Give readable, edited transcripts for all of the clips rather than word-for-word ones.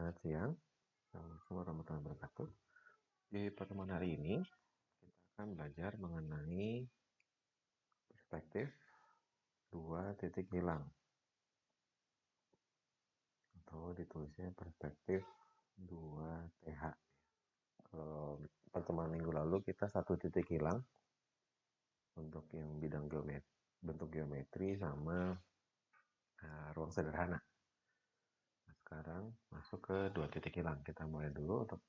Selamat siang, Assalamualaikum warahmatullahi wabarakatuh. Di pertemuan hari ini, kita akan belajar mengenai perspektif dua titik hilang, atau ditulisnya perspektif 2TH. Kalau pertemuan minggu lalu kita satu titik hilang untuk yang bidang bentuk geometri sama ruang sederhana. Nah, sekarang masuk ke dua titik hilang. Kita mulai dulu untuk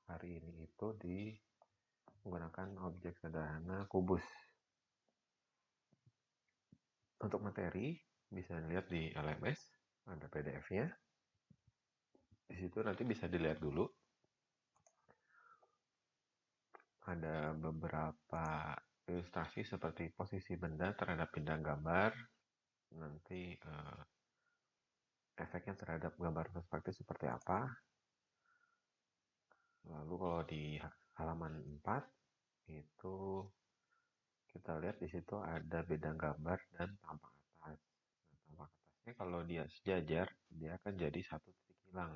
hari ini itu menggunakan objek sederhana kubus. Untuk materi bisa dilihat di LMS, ada PDF-nya. Di situ nanti bisa dilihat dulu. Ada beberapa ilustrasi seperti posisi benda terhadap bidang gambar. Nanti efeknya terhadap gambar perspektif seperti apa. Lalu kalau di halaman 4 itu kita lihat di situ ada bidang gambar dan tampak atas. Nah, tampak atasnya kalau dia sejajar, dia akan jadi satu titik hilang.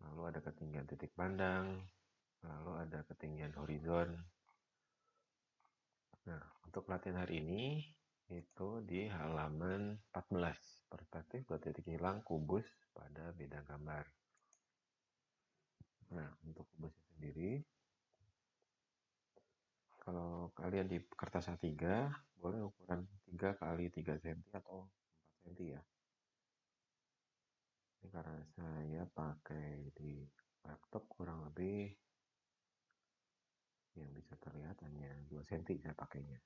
Lalu ada ketinggian titik pandang, lalu ada ketinggian horizon. Nah, untuk latihan hari ini itu di halaman 14, perspektif dua titik hilang kubus pada bidang gambar. Nah, untuk kubusnya sendiri, kalau kalian di kertas A3, boleh ukuran 3 kali 3 cm atau 4 cm ya. Ini karena saya pakai di laptop kurang lebih yang bisa terlihat hanya 2 cm saya pakainya.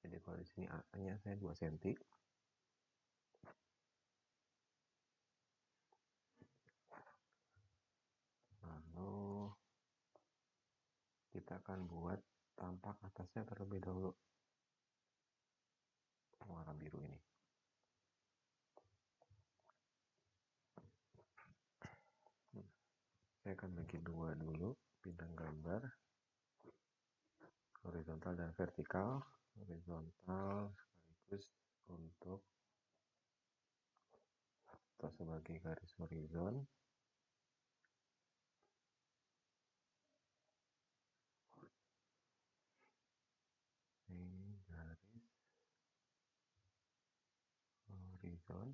Jadi kalau di sini A-nya saya 2 cm. Lalu kita akan buat tampak atasnya terlebih dahulu, warna biru ini. Saya akan bagi dua dulu bidang gambar, horizontal dan vertikal. Horizontal sekaligus untuk atau sebagai garis horizon. Ini garis horizon.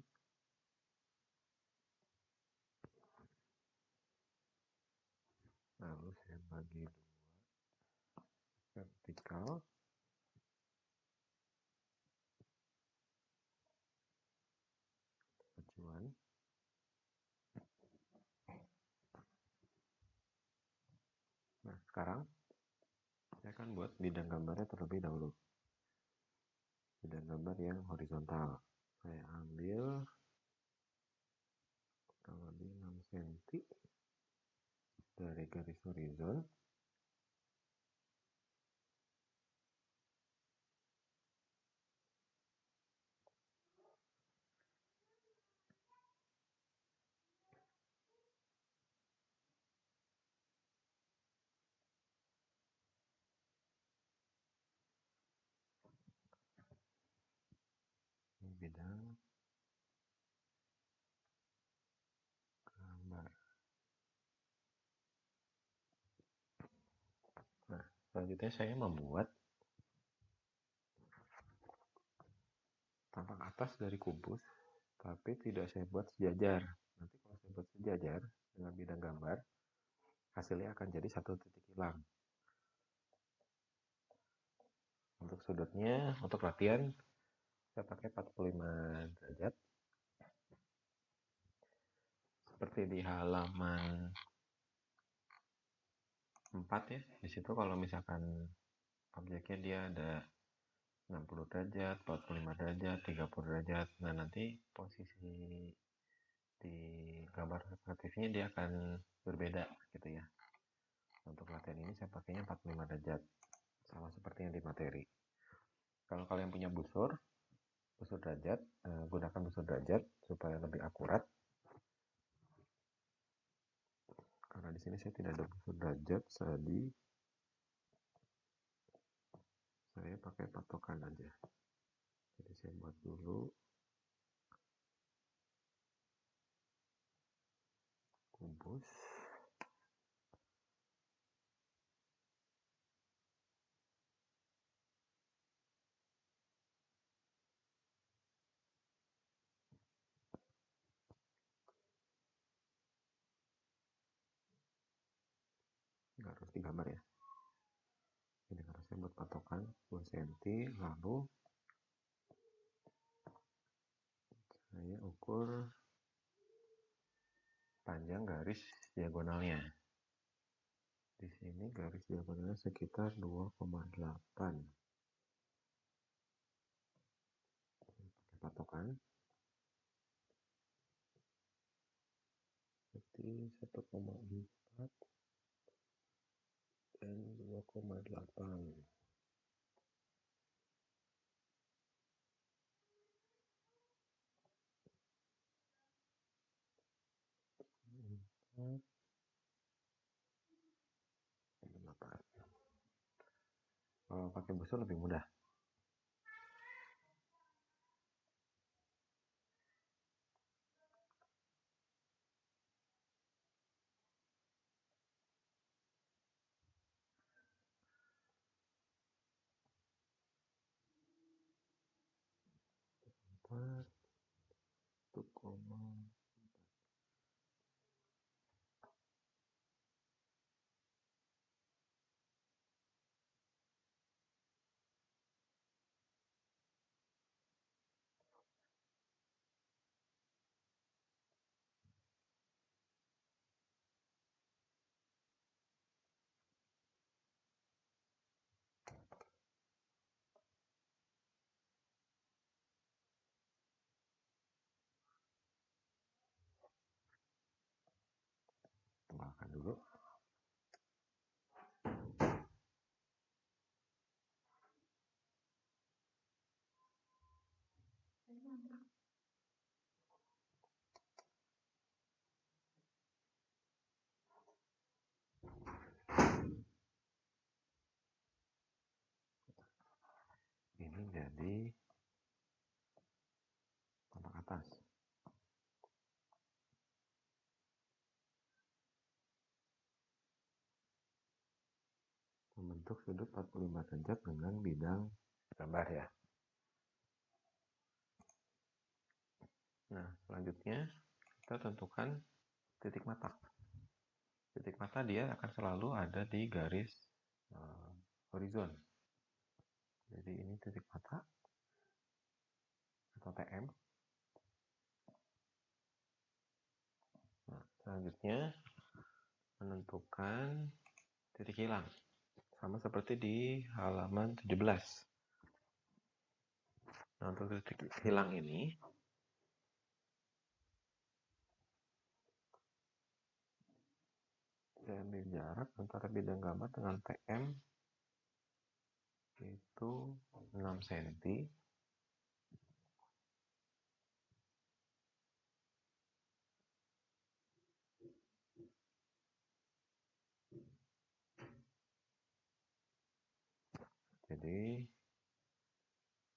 Lalu saya bagi dua, vertikal. Acuan. Nah, sekarang saya akan buat bidang gambarnya terlebih dahulu. Bidang gambar yang horizontal. Saya ambil kurang lebih 6 cm dari garis horizon. Ini bidang gambar. Nah, selanjutnya saya membuat tampak atas dari kubus, tapi tidak saya buat sejajar. Nanti kalau saya buat sejajar dengan bidang gambar, hasilnya akan jadi satu titik hilang. Untuk sudutnya, untuk latihan, saya pakai 45 derajat. Seperti di halaman 4 ya, di situ kalau misalkan objeknya dia ada 60 derajat, 45 derajat, 30 derajat. Nah, nanti posisi di gambar perspektifnya dia akan berbeda gitu ya. Untuk latihan ini saya pakainya 45 derajat. Sama seperti yang di materi. Kalau kalian punya busur derajat, gunakan busur derajat supaya lebih akurat. Karena di sini saya tidak ada busur derajat, saya pakai patokan aja. Jadi saya buat dulu hapus. Nggak harus digambar ya, ini harusnya buat patokan 10 cm. Lalu saya ukur panjang garis diagonalnya. Di sini garis diagonalnya sekitar 2,8. Pakai patokan seperti 1,4 dan 2,8. Kalau pakai busur lebih mudah. Tambahkan dulu. Ini jadi tampak atas. Membentuk sudut 45 derajat dengan bidang gambar ya. Nah, selanjutnya kita tentukan titik mata. Titik mata dia akan selalu ada di garis horizon. Jadi ini titik mata atau TM. Nah, selanjutnya menentukan titik hilang. Sama seperti di halaman 17. Nah, untuk titik hilang ini saya ambil jarak antara bidang gambar dengan TM itu 6 cm. Jadi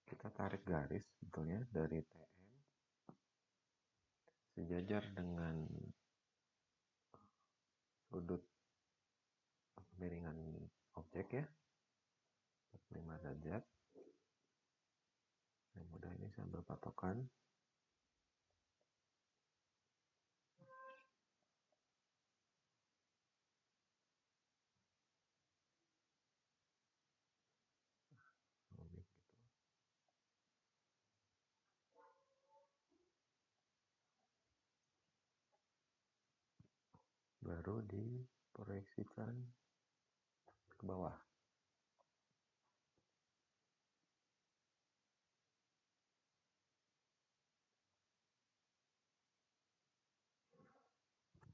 kita tarik garis sebetulnya dari TM sejajar dengan sudut kemiringan objek ya, 45 derajat. Yang mudah ini saya berpatokan baru diproyeksikan ke bawah.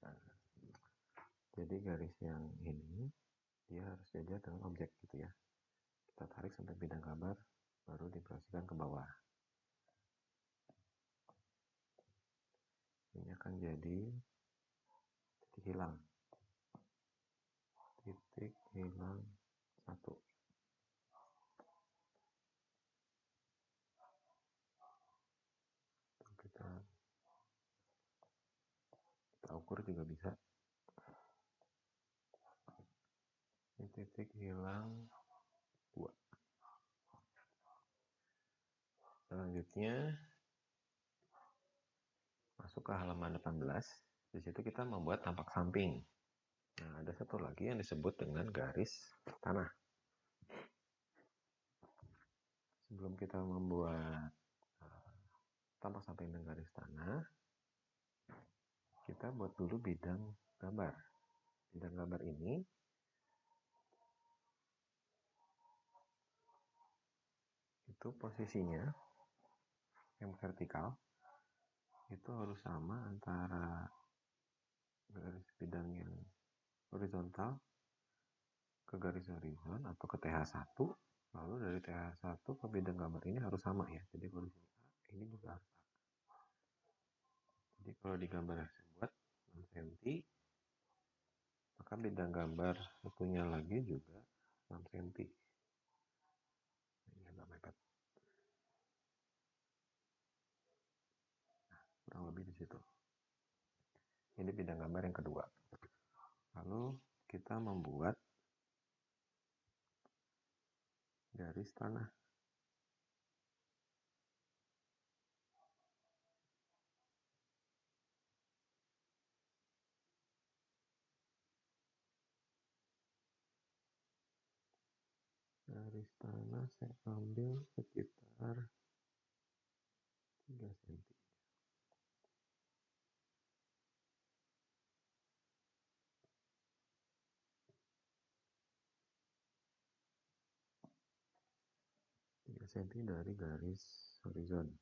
Nah, jadi garis yang ini dia harus sejajar dengan objek gitu ya. Kita tarik sampai bidang gambar baru diproyeksikan ke bawah. Ini akan jadi titik hilang. Titik hilang 1. Kita ukur juga bisa. titik hilang 2. Selanjutnya masuk ke halaman 18. Di situ kita membuat tampak samping. Nah, ada satu lagi yang disebut dengan garis tanah. Sebelum kita membuat tampak samping dengan garis tanah, kita buat dulu bidang gambar. Bidang gambar ini itu posisinya yang vertikal itu harus sama antara garis bidang yang horizontal ke garis horizon atau ke TH1, lalu dari TH1 ke bidang gambar ini harus sama ya. Jadi kalau di sini A, ini juga harus A. Jadi kalau di gambar yang saya buat 6 cm, maka bidang gambar satunya lagi juga 6 cm. Ini agak mepet. Nah, kurang lebih di situ. Ini bidang gambar yang kedua. Lalu kita membuat garis tanah. Garis tanah saya ambil sekitar 3 cm. 3 cm dari garis horizon.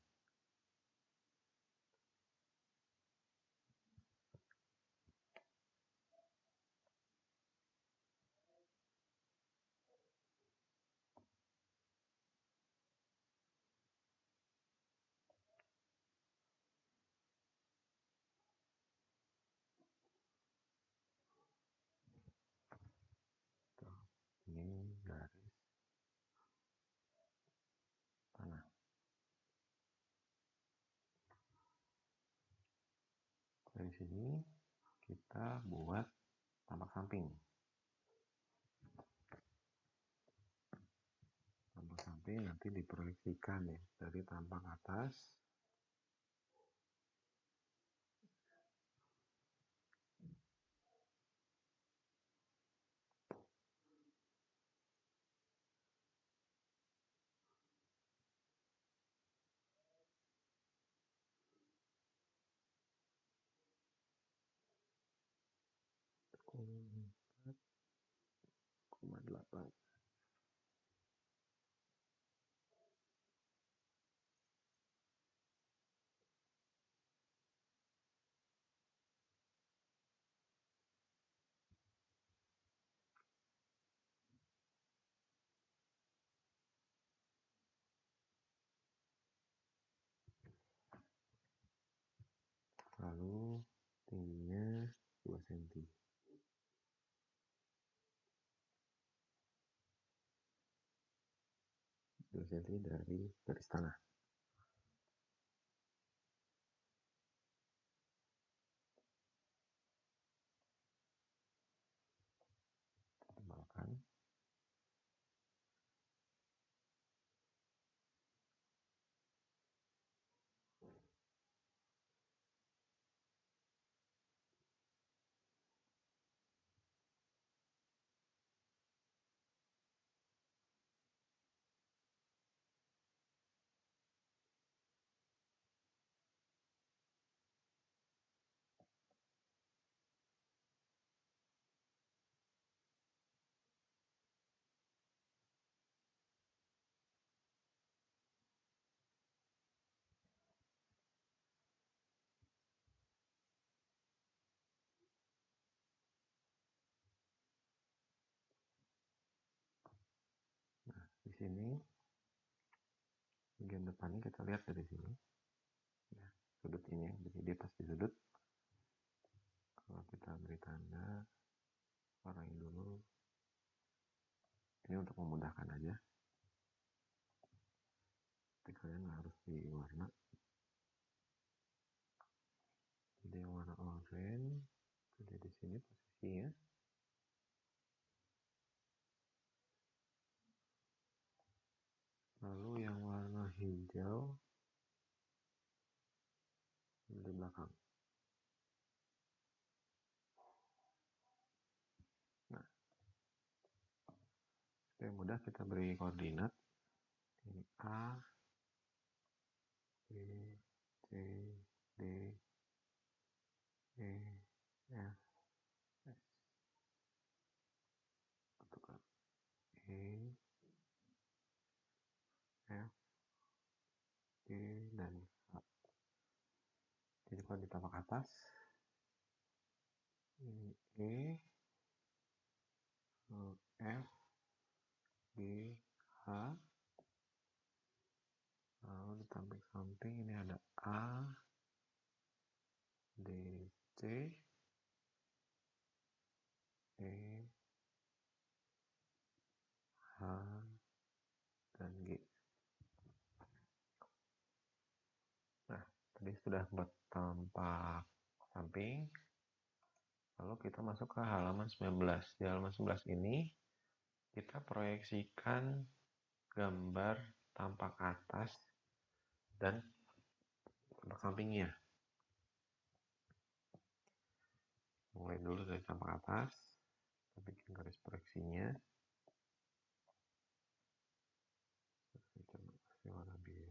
Ini garis tanah. Dari sini kita buat tampak samping. Tampak samping nanti diproyeksikan ya dari tampak atas ke 4,8. Lalu tingginya 2 cm. 2 cm dari garis tanah. Tebalkan. Nah, di sini bagian depannya kita lihat dari sini. Ya, sudut ini, jadi dia pasti sudut. Kalau kita beri tanda, warnain dulu. Ini untuk memudahkan aja. Tapi kalian nggak harus diwarna. Jadi yang warna oranye, jadi di sini posisinya. belakang. Nah, supaya mudah kita beri koordinat. Ini A, B, C, D, E, F, S. Tentukan E, F, G, dan H. Jadi kalau di tapak atas, ini E, F, G, H. Lalu di tapak samping ini ada A, D, C, E, H, dan G. Nah, tadi sudah buat tampak samping. Lalu kita masuk ke halaman 19. Di halaman 11 ini kita proyeksikan gambar tampak atas dan tampak sampingnya. Mulai dulu dari tampak atas, kita bikin garis proyeksinya. Saya coba kasih warna biru.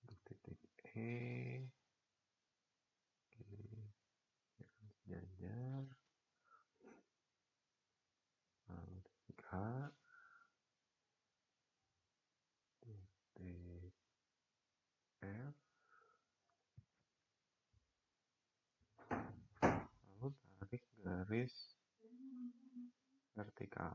Untuk titik E, sejajar, lalu titik H, titik F, lalu tarik garis vertikal.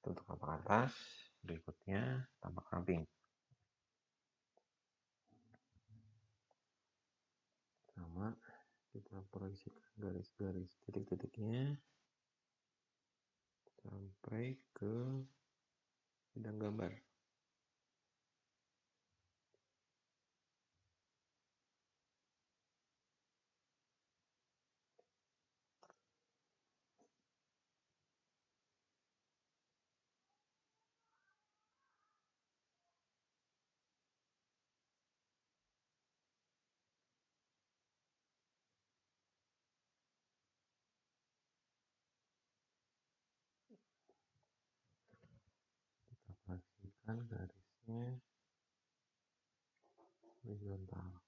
Untuk tampak atas, berikutnya tampak samping. Sama, kita proyeksikan garis-garis titik-titiknya sampai ke bidang gambar. Kita pastikan garisnya horizontal.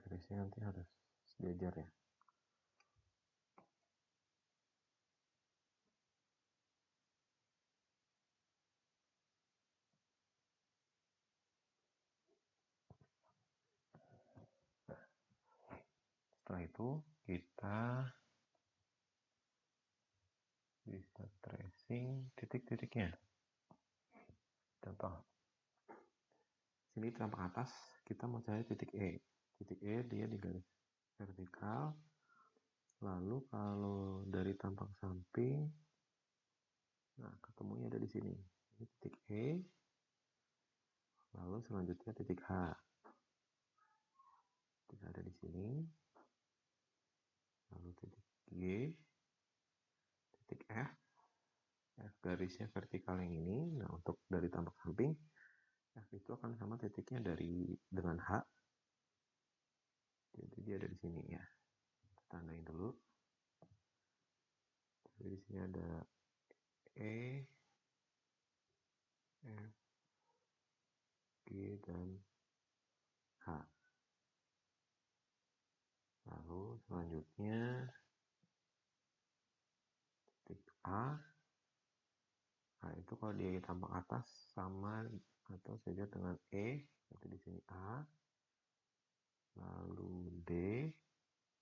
Garisnya nanti harus sejajar ya. Setelah itu kita bisa tracing titik-titiknya. Contoh, sini tampak atas kita mau cari titik E. Titik E dia di garis vertikal. Lalu kalau dari tampak samping, nah ketemunya ada di sini. Ini titik E. Lalu selanjutnya titik H. Titik ada di sini. Lalu titik G, titik F. F garisnya vertikal yang ini. Nah, untuk dari tampak samping, F itu akan sama titiknya dengan H. Jadi dia ada di sini ya. Tandain dulu. Jadi di sini ada E, F, G, dan H. Lalu selanjutnya titik A. A itu kalau dia tambah atas sama atau saja dengan E, berarti di sini A. Lalu D,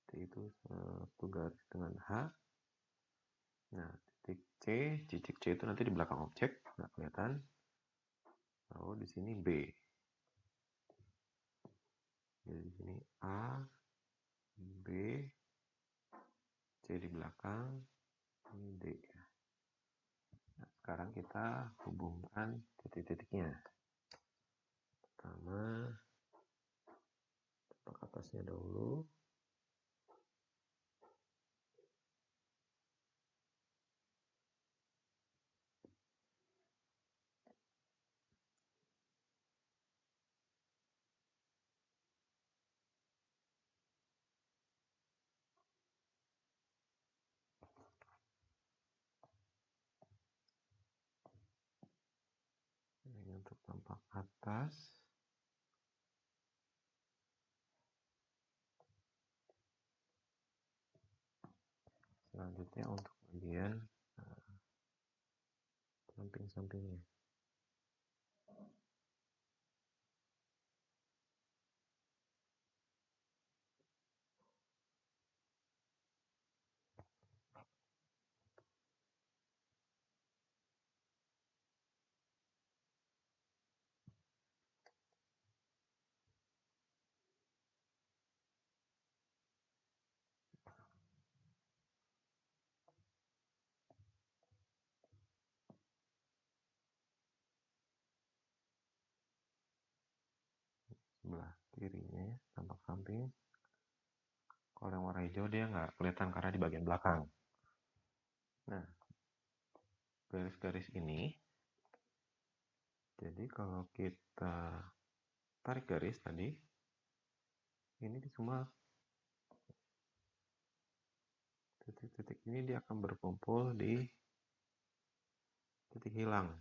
D itu satu garis dengan H. Nah, titik C itu nanti di belakang objek, nggak kelihatan. Lalu di sini B. Jadi di sini A, B, C di belakang, ini D. Nah, sekarang kita hubungkan titik-titiknya. Pertama, tapak atasnya dahulu. Ini untuk tampak atas. Selanjutnya untuk bagian samping-sampingnya. Sebelah kirinya ya, tampak samping. Kalau yang warna hijau dia nggak kelihatan karena di bagian belakang. Nah, garis-garis ini, jadi kalau kita tarik garis tadi, ini semua titik-titik ini dia akan berkumpul di titik hilang.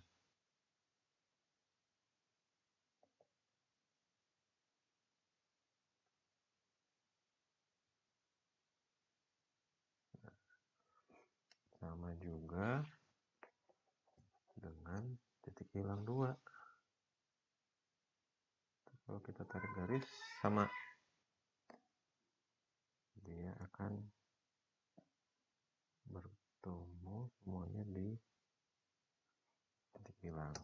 Sama juga dengan titik hilang 2. Kalau kita tarik garis sama, dia akan bertemu semuanya di titik hilang.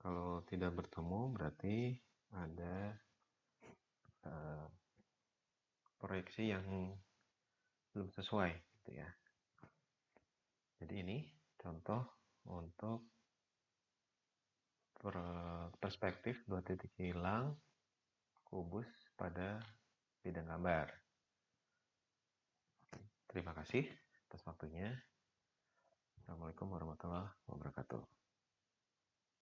Kalau tidak bertemu berarti ada proyeksi yang belum sesuai gitu ya. Jadi ini contoh untuk perspektif dua titik hilang kubus pada bidang gambar. Terima kasih atas waktunya. Assalamualaikum warahmatullahi wabarakatuh.